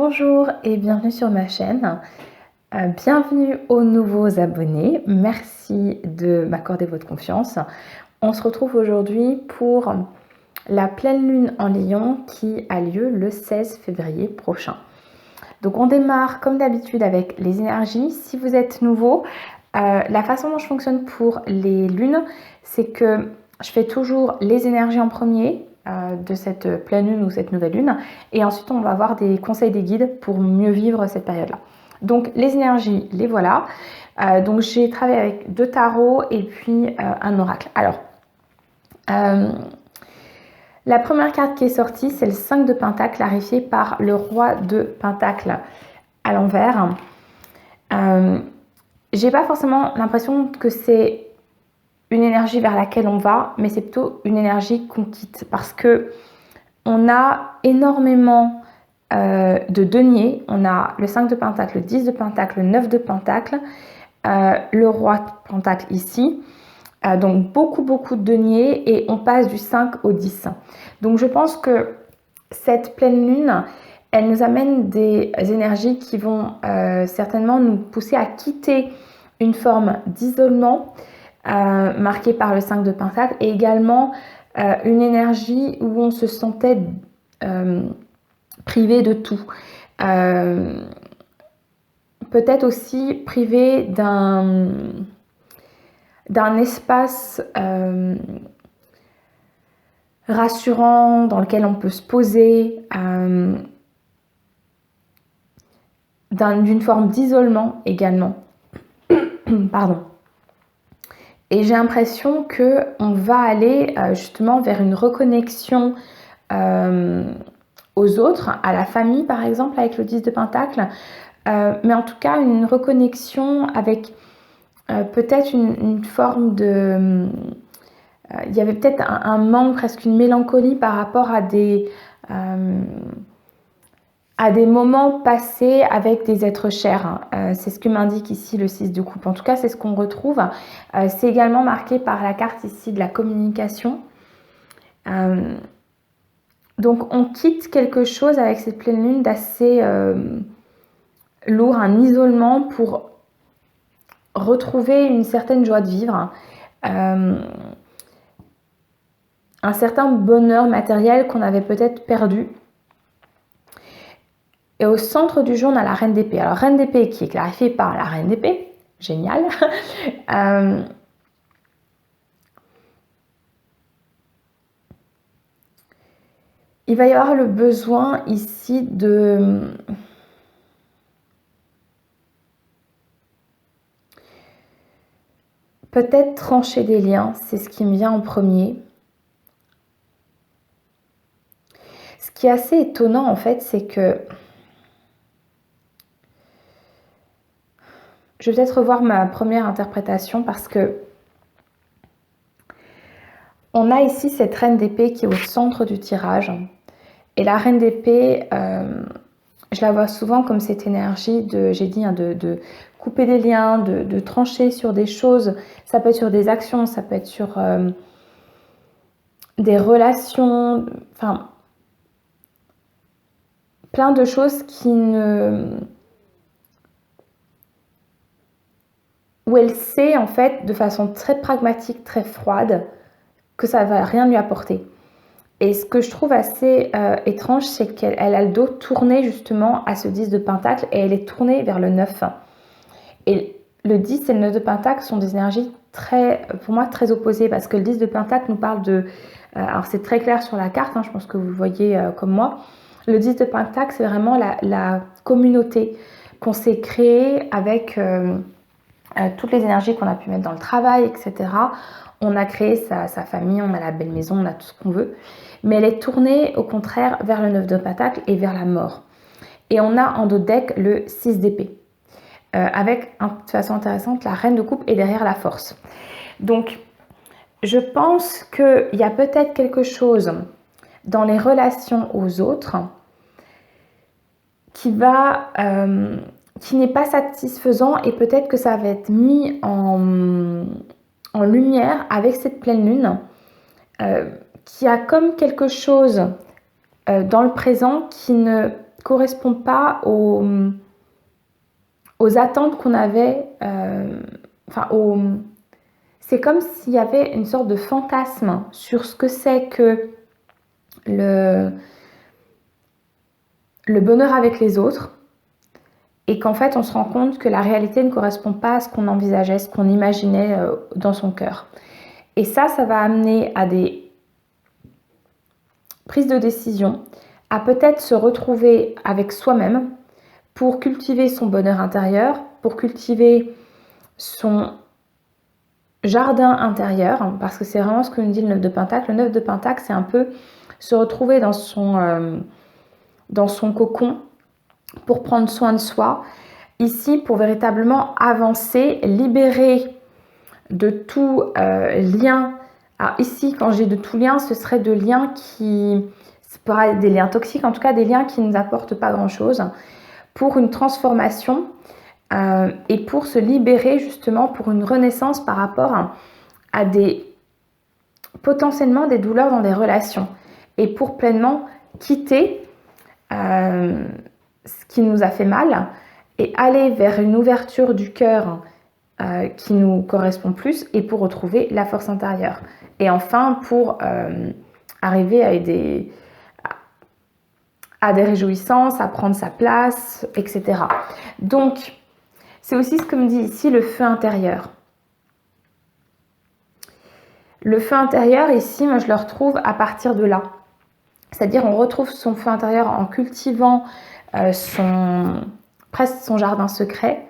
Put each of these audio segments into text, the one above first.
Bonjour et bienvenue sur ma chaîne. Bienvenue aux nouveaux abonnés. Merci de m'accorder votre confiance. On se retrouve aujourd'hui pour la pleine lune en Lion qui a lieu le 16 février prochain. Donc on démarre comme d'habitude avec les énergies. Si vous êtes nouveau, la façon dont je fonctionne pour les lunes, c'est que je fais toujours les énergies en premier de cette pleine lune ou cette nouvelle lune, et ensuite on va avoir des conseils des guides pour mieux vivre cette période-là. Donc les énergies, les voilà. Donc j'ai travaillé avec 2 tarots et puis un oracle. Alors, la première carte qui est sortie, c'est le 5 de Pentacle, clarifié par le roi de Pentacle à l'envers. J'ai pas forcément l'impression que c'est une énergie vers laquelle on va, mais c'est plutôt une énergie qu'on quitte, parce que on a énormément de deniers. On a le 5 de Pentacle, le 10 de Pentacle, le 9 de Pentacle, le roi de Pentacle ici. Donc beaucoup de deniers, et on passe du 5 au 10. Donc je pense que cette pleine lune, elle nous amène des énergies qui vont certainement nous pousser à quitter une forme d'isolement marquée par le 5 de Pentacle, et également une énergie où on se sentait privé de tout. Peut-être aussi privé d'un espace rassurant dans lequel on peut se poser, d'une forme d'isolement également. Pardon. Et j'ai l'impression qu'on va aller justement vers une reconnexion aux autres, à la famille par exemple avec le 10 de Pentacle, mais en tout cas une reconnexion avec peut-être une forme de... il y avait peut-être un manque, presque une mélancolie par rapport à des moments passés avec des êtres chers. C'est ce que m'indique ici le 6 de coupe. En tout cas, c'est ce qu'on retrouve. C'est également marqué par la carte ici de la communication. Donc, on quitte quelque chose avec cette pleine lune d'assez lourd, un isolement, pour retrouver une certaine joie de vivre, un certain bonheur matériel qu'on avait peut-être perdu. Et au centre du jeu, on a la reine d'épée. Alors, reine d'épée qui est clarifiée par la reine d'épée. Génial. Il va y avoir le besoin ici de... peut-être trancher des liens, c'est ce qui me vient en premier. Ce qui est assez étonnant en fait, c'est que... je vais peut-être revoir ma première interprétation, parce que on a ici cette reine d'épée qui est au centre du tirage. Et la reine d'épée, je la vois souvent comme cette énergie de, j'ai dit, de couper des liens, de trancher sur des choses. Ça peut être sur des actions, ça peut être sur des relations, enfin, plein de choses qui ne... où elle sait en fait de façon très pragmatique, très froide, que ça ne va rien lui apporter. Et ce que je trouve assez étrange, c'est qu'elle a le dos tourné justement à ce 10 de Pentacle, et elle est tournée vers le 9. Et le 10 et le 9 de Pentacle sont des énergies très, pour moi, très opposées, parce que le 10 de Pentacle nous parle de... alors c'est très clair sur la carte, hein, je pense que vous le voyez comme moi. Le 10 de Pentacle, c'est vraiment la communauté qu'on s'est créée avec toutes les énergies qu'on a pu mettre dans le travail, etc. On a créé sa famille, on a la belle maison, on a tout ce qu'on veut. Mais elle est tournée au contraire vers le 9 de Pentacle et vers la mort. Et on a en dos de deck le 6 d'épée. Avec, de façon intéressante, la reine de coupe est derrière la force. Donc, je pense qu'il y a peut-être quelque chose dans les relations aux autres qui va... qui n'est pas satisfaisant, et peut-être que ça va être mis en lumière avec cette pleine lune, qui a comme quelque chose dans le présent qui ne correspond pas aux attentes qu'on avait, c'est comme s'il y avait une sorte de fantasme sur ce que c'est que le bonheur avec les autres, et qu'en fait on se rend compte que la réalité ne correspond pas à ce qu'on envisageait, ce qu'on imaginait dans son cœur. Et ça va amener à des prises de décision, à peut-être se retrouver avec soi-même pour cultiver son bonheur intérieur, pour cultiver son jardin intérieur, parce que c'est vraiment ce que nous dit le 9 de Pentacle. Le 9 de Pentacle, c'est un peu se retrouver dans son cocon pour prendre soin de soi. Ici, pour véritablement avancer, libérer de tout lien. Alors ici, quand j'ai de tout lien, ce serait de liens qui... Ce pourrait être des liens toxiques, en tout cas des liens qui ne nous apportent pas grand-chose, pour une transformation et pour se libérer justement pour une renaissance par rapport à potentiellement des douleurs dans des relations, et pour pleinement quitter ce qui nous a fait mal et aller vers une ouverture du cœur qui nous correspond plus, et pour retrouver la force intérieure. Et enfin, pour arriver à des réjouissances, à prendre sa place, etc. Donc, c'est aussi ce que me dit ici le feu intérieur. Le feu intérieur, ici, moi, je le retrouve à partir de là. C'est-à-dire, on retrouve son feu intérieur en cultivant presque son jardin secret,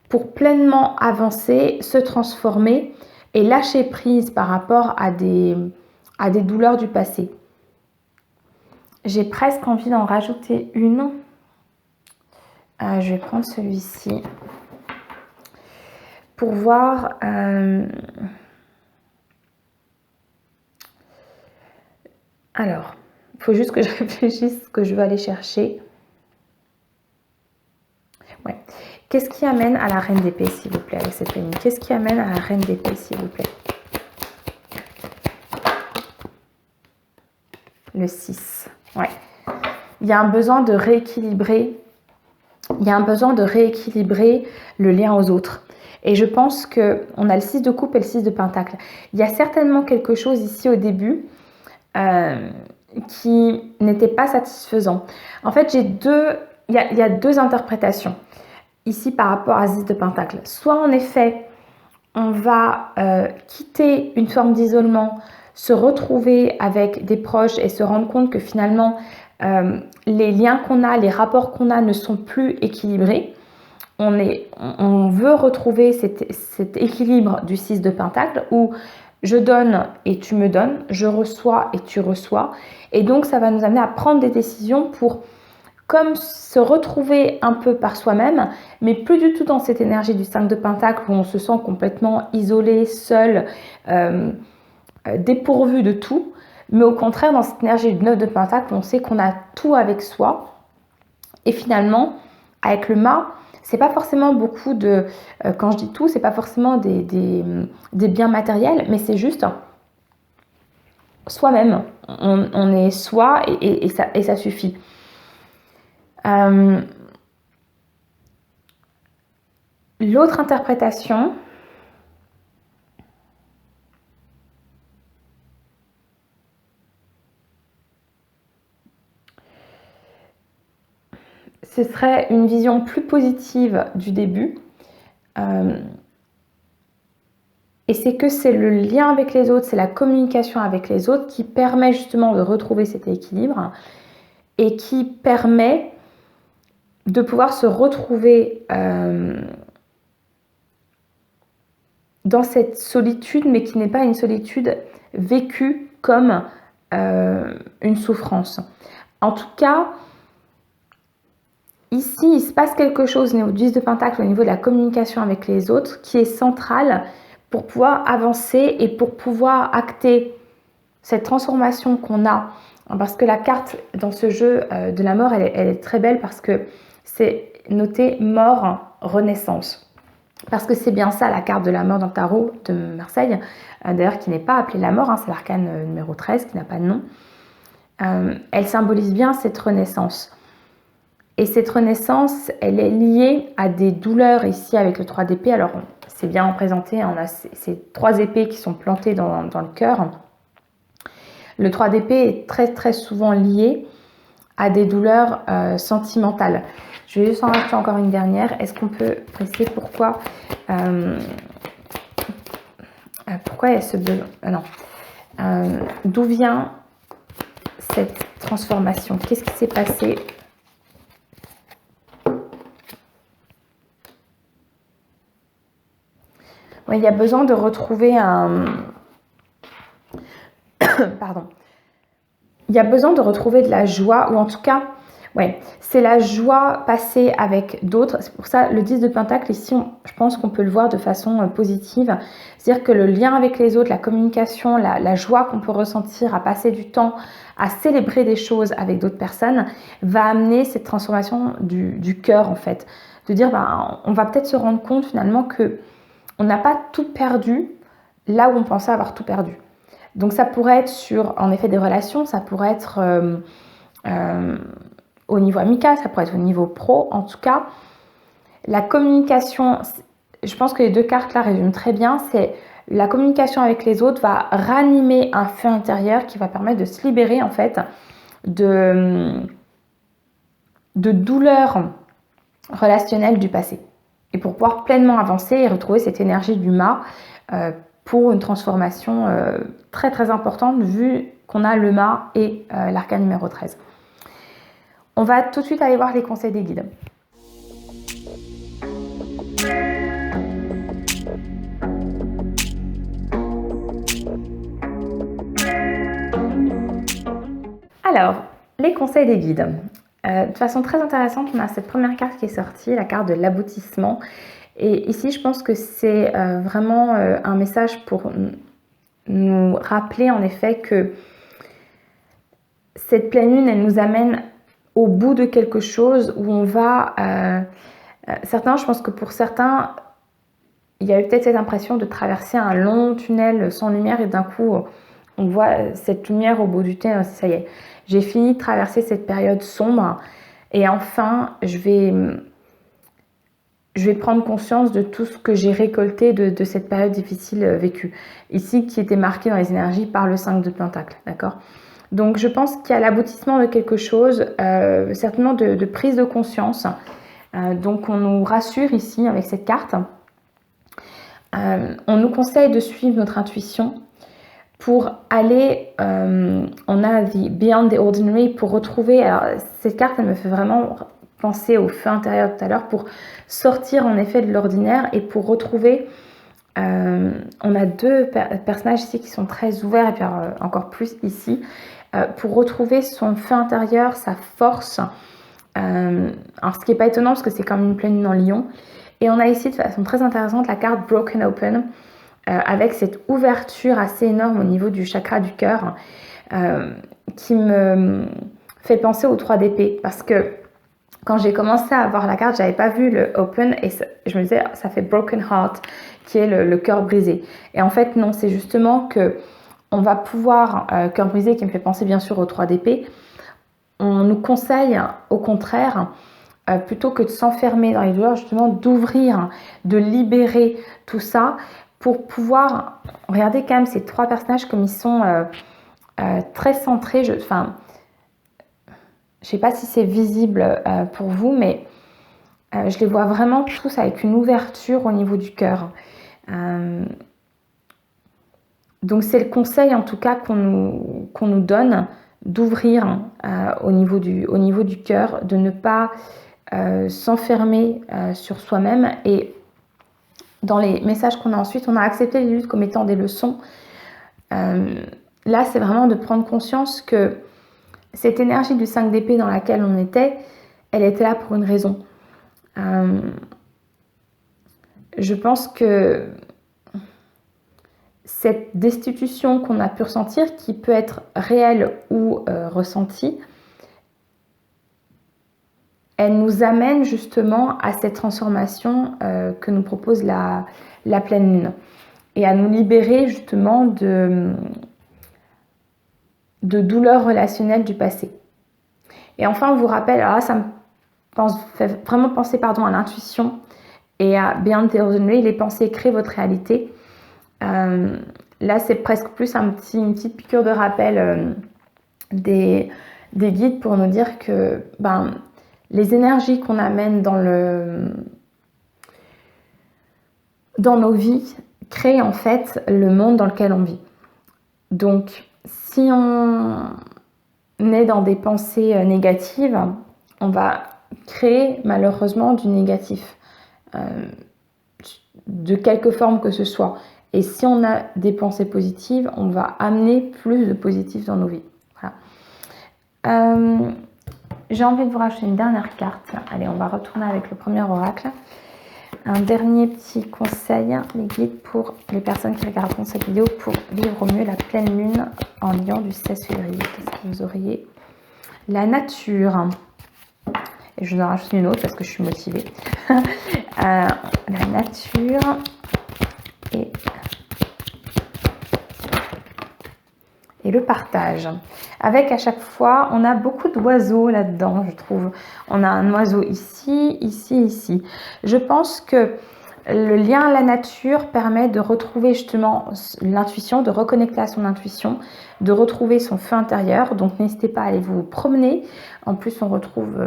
pour pleinement avancer, se transformer et lâcher prise par rapport à des douleurs du passé. J'ai presque envie d'en rajouter une. Je vais prendre celui-ci pour voir. Alors, il faut juste que je réfléchisse ce que je veux aller chercher. Ouais. Qu'est-ce qui amène à la reine d'épée, s'il vous plaît, avec cette ligne? Qu'est-ce qui amène à la reine d'épée, s'il vous plaît? Le 6. Ouais. Il y a un besoin de rééquilibrer. Il y a un besoin de rééquilibrer le lien aux autres. Et je pense qu'on a le 6 de coupe et le 6 de pentacle. Il y a certainement quelque chose ici au début qui n'était pas satisfaisant. En fait, il y a deux interprétations ici par rapport à 6 de pentacle. Soit en effet, on va quitter une forme d'isolement, se retrouver avec des proches et se rendre compte que finalement, les liens qu'on a, les rapports qu'on a ne sont plus équilibrés. On veut retrouver cet équilibre du 6 de pentacle où je donne et tu me donnes, je reçois et tu reçois. Et donc, ça va nous amener à prendre des décisions pour comme se retrouver un peu par soi-même, mais plus du tout dans cette énergie du 5 de pentacle où on se sent complètement isolé, seul, dépourvu de tout, mais au contraire dans cette énergie du 9 de pentacle où on sait qu'on a tout avec soi. Et finalement, avec le mât, c'est pas forcément beaucoup de... quand je dis tout, c'est pas forcément des biens matériels, mais c'est juste soi-même. On est soi et ça suffit. L'autre interprétation, ce serait une vision plus positive du début. Et c'est que c'est le lien avec les autres, c'est la communication avec les autres qui permet justement de retrouver cet équilibre et qui permet de pouvoir se retrouver dans cette solitude, mais qui n'est pas une solitude vécue comme une souffrance. En tout cas, ici, il se passe quelque chose au niveau du 10 de pentacle, au niveau de la communication avec les autres, qui est central pour pouvoir avancer et pour pouvoir acter cette transformation qu'on a. Parce que la carte dans ce jeu de la mort, elle est très belle parce que c'est noté mort, renaissance. Parce que c'est bien ça la carte de la mort dans le tarot de Marseille, d'ailleurs qui n'est pas appelée la mort, c'est l'arcane numéro 13 qui n'a pas de nom. Elle symbolise bien cette renaissance. Et cette renaissance, elle est liée à des douleurs ici avec le 3 d'épée. Alors, c'est bien représenté, on a ces 3 épées qui sont plantées dans le cœur. Le 3 d'épée est très très souvent lié à des douleurs sentimentales. Je vais juste en rajouter encore une dernière. Est-ce qu'on peut préciser pourquoi il y a ce besoin non. D'où vient cette transformation? Qu'est-ce qui s'est passé? Oui, il y a besoin de retrouver un... Pardon. Il y a besoin de retrouver de la joie, ou en tout cas, ouais, c'est la joie passée avec d'autres. C'est pour ça, le 10 de Pentacle, ici, je pense qu'on peut le voir de façon positive. C'est-à-dire que le lien avec les autres, la communication, la joie qu'on peut ressentir à passer du temps, à célébrer des choses avec d'autres personnes, va amener cette transformation du cœur, en fait. De dire, on va peut-être se rendre compte finalement que on n'a pas tout perdu là où on pensait avoir tout perdu. Donc ça pourrait être sur, en effet, des relations, ça pourrait être au niveau amical, ça pourrait être au niveau pro. En tout cas, la communication, je pense que les 2 cartes là résument très bien, c'est la communication avec les autres va ranimer un feu intérieur qui va permettre de se libérer en fait de douleurs relationnelles du passé. Et pour pouvoir pleinement avancer et retrouver cette énergie du mât pour une transformation très très importante vu qu'on a le mât et l'arcane numéro 13. On va tout de suite aller voir les conseils des guides. Alors, les conseils des guides. De façon très intéressante, on a cette première carte qui est sortie, la carte de l'aboutissement. Et ici, je pense que c'est vraiment un message pour nous rappeler en effet que cette pleine lune, elle nous amène au bout de quelque chose où on va... certains, je pense que pour certains, il y a eu peut-être cette impression de traverser un long tunnel sans lumière et d'un coup, on voit cette lumière au bout du tunnel. Ça y est, j'ai fini de traverser cette période sombre et enfin, je vais prendre conscience de tout ce que j'ai récolté de cette période difficile vécue. Ici, qui était marquée dans les énergies par le 5 de Pentacle, d'accord ? Donc, je pense qu'il y a l'aboutissement de quelque chose, certainement de prise de conscience. Donc, on nous rassure ici avec cette carte. On nous conseille de suivre notre intuition pour aller, on a the Beyond the Ordinary pour retrouver, alors cette carte elle me fait vraiment penser au feu intérieur tout à l'heure, pour sortir en effet de l'ordinaire et pour retrouver, on a 2 personnages ici qui sont très ouverts et puis encore plus ici, pour retrouver son feu intérieur, sa force, alors ce qui n'est pas étonnant parce que c'est comme une pleine lune en lion. Et on a ici de façon très intéressante la carte Broken Open avec cette ouverture assez énorme au niveau du chakra du cœur qui me fait penser aux 3 d'épée parce que quand j'ai commencé à voir la carte, j'avais pas vu le Open et je me disais ça fait Broken Heart qui est le cœur brisé. Et en fait non, c'est justement que on va pouvoir, cœur brisé qui me fait penser bien sûr aux 3 d'épée, on nous conseille au contraire plutôt que de s'enfermer dans les douleurs, justement d'ouvrir, de libérer tout ça pour pouvoir regarder quand même ces 3 personnages comme ils sont très centrés. Je sais pas si c'est visible pour vous, mais je les vois vraiment tous avec une ouverture au niveau du cœur. Donc c'est le conseil en tout cas qu'on nous donne d'ouvrir au niveau du cœur, de ne pas s'enfermer sur soi-même. Et dans les messages qu'on a ensuite, on a accepté les luttes comme étant des leçons. Là, c'est vraiment de prendre conscience que cette énergie du 5 d'épée dans laquelle on était, elle était là pour une raison. Je pense que cette destitution qu'on a pu ressentir, qui peut être réelle ou ressentie, elle nous amène justement à cette transformation que nous propose la pleine lune et à nous libérer justement de douleurs relationnelles du passé. Et enfin, on vous rappelle, alors là, Faites vraiment penser à l'intuition et à Beyond the Ordinary, les pensées créent votre réalité. Là, c'est presque plus une petite piqûre de rappel des guides pour nous dire que les énergies qu'on amène dans nos vies créent en fait le monde dans lequel on vit. Donc, si on est dans des pensées négatives, on va créer malheureusement du négatif, de quelque forme que ce soit. Et si on a des pensées positives, on va amener plus de positif dans nos vies. Voilà. J'ai envie de vous rajouter une dernière carte. Allez, on va retourner avec le premier oracle. Un dernier petit conseil, les guides pour les personnes qui regarderont cette vidéo pour vivre au mieux la pleine lune en Lion du 16 février. Qu'est-ce que vous auriez? La nature. Et je vous en rajoute une autre parce que je suis motivée. La nature et le partage. Avec à chaque fois, on a beaucoup d'oiseaux là-dedans, je trouve. On a un oiseau ici, ici, ici. Je pense que le lien à la nature permet de retrouver justement l'intuition, de reconnecter à son intuition, de retrouver son feu intérieur. Donc n'hésitez pas à aller vous promener. En plus, on retrouve,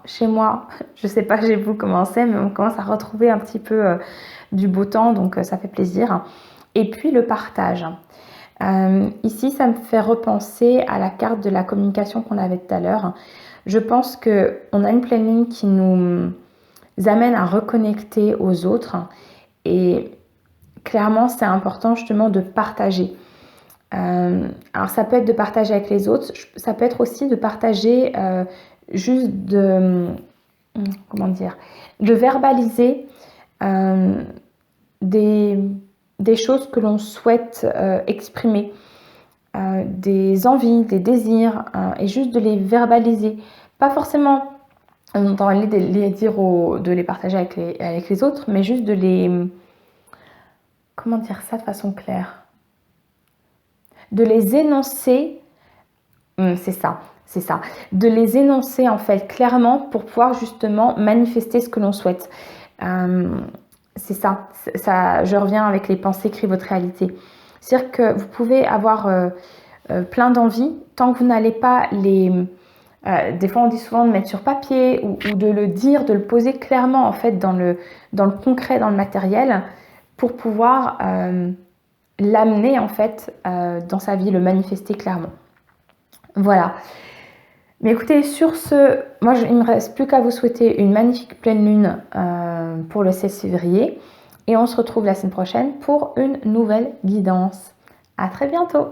chez moi, je ne sais pas chez vous comment c'est, mais on commence à retrouver un petit peu du beau temps, donc ça fait plaisir. Et puis le partage. Ici, ça me fait repenser à la carte de la communication qu'on avait tout à l'heure. Je pense qu'on a une pleine lune qui nous amène à reconnecter aux autres et clairement, c'est important justement de partager. Alors, ça peut être de partager avec les autres, ça peut être aussi de partager juste de verbaliser des choses que l'on souhaite exprimer, des envies, des désirs, et juste de les verbaliser. Pas forcément dans les dire, de les partager avec les autres, mais juste de les... Comment dire ça de façon claire? De les énoncer, c'est ça. De les énoncer en fait clairement pour pouvoir justement manifester ce que l'on souhaite. C'est ça, je reviens avec les pensées créent votre réalité. C'est-à-dire que vous pouvez avoir plein d'envies, tant que vous n'allez pas les... des fois on dit souvent de mettre sur papier ou de le dire, de le poser clairement en fait dans le concret, dans le matériel, pour pouvoir l'amener en fait dans sa vie, le manifester clairement. Voilà. Mais écoutez, sur ce, moi il ne me reste plus qu'à vous souhaiter une magnifique pleine lune pour le 16 février et on se retrouve la semaine prochaine pour une nouvelle guidance. À très bientôt!